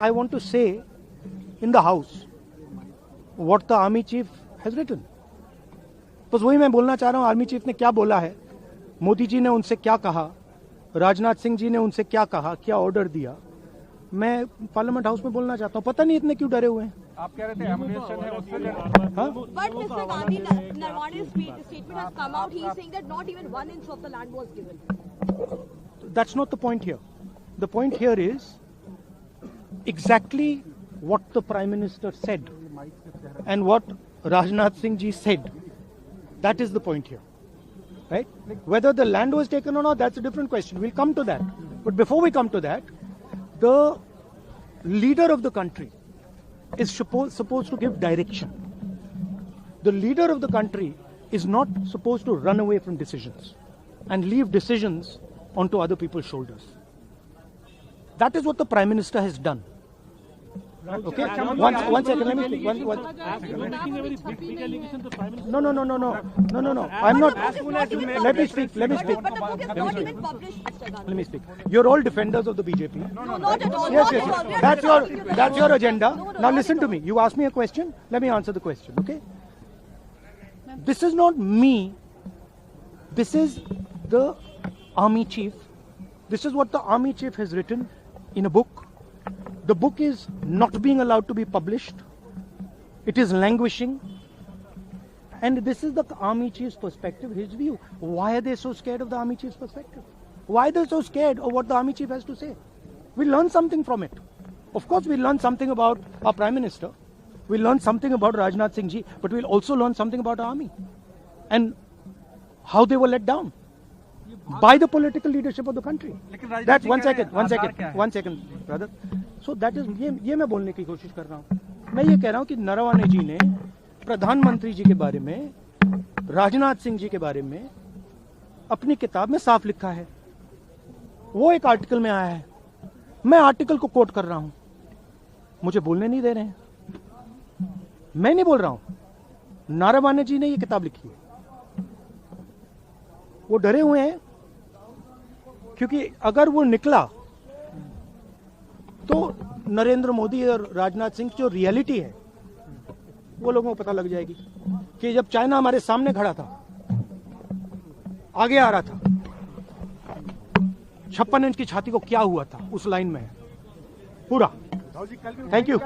I want to say in the house what the army chief has written. बस वही मैं बोलना चाह रहा हूं, आर्मी चीफ ने क्या बोला है, मोदी जी ने उनसे क्या कहा, राजनाथ सिंह जी ने उनसे क्या कहा, क्या ऑर्डर दिया, मैं पार्लियामेंट हाउस में बोलना चाहता हूं. पता नहीं इतने क्यों डरे हुए हैं. आप कह रहे थे एमुनेशन है उससे But Mr. Gandhi, Narwane's statement has come out. He is saying that not even 1 inch of the land was given. That's not the point here. The point here is exactly what the Prime Minister said and what Rajnath Singh ji said. That is the point here. Right? Whether the land was taken or not, that's a different question. We'll come to that. But before we come to that, the leader of the country is supposed to give direction. The leader of the country is not supposed to run away from decisions and leave decisions onto other people's shoulders. That is what the Prime Minister has done. Okay? One second, let me speak. making a very big allegation the Prime Minister. No. I'm not. Let me speak. But the book is not even published, Mr. Gandhi. Let me speak. You're all defenders of the BJP. No, not at all. Yes. Not at all. We are not That's your agenda. No, Now not listen at to all. me. You asked me a question. Let me answer the question. Okay? This is not me. This is the army chief. This is what the army chief has written in a book. The book is not being allowed to be published. It is languishing. And this is the army chief's perspective, his view. Why are they so scared of the army chief's perspective? Why are they so scared of what the army chief has to say? We learn something from it. Of course, we learn something about our Prime Minister. We learn something about Rajnath Singh ji, but we'll also learn something about our army and how they were let down by the political leadership of the country. That's one second, brother. So that is ये मैं बोलने की कोशिश कर रहा हूँ. मैं ये कह रहा हूँ कि नरवाने जी ने प्रधानमंत्री जी के बारे में, राजनाथ सिंह जी के बारे में अपनी किताब में साफ लिखा है. वो एक आर्टिकल में आया है. मैं आर्टिकल को कोट कर रहा हूं. मुझे बोलने नहीं दे रहे हैं. मैं नहीं बोल रहा हूं. नारावाने जी ने ये किताब लिखी है. वो डरे हुए हैं क्योंकि अगर वो निकला तो नरेंद्र मोदी और राजनाथ सिंह की जो रियलिटी है वो लोगों को पता लग जाएगी कि जब चाइना हमारे सामने खड़ा था, आगे आ रहा था, 56 इंच की छाती को क्या हुआ था, उस लाइन में है पूरा. Thank you.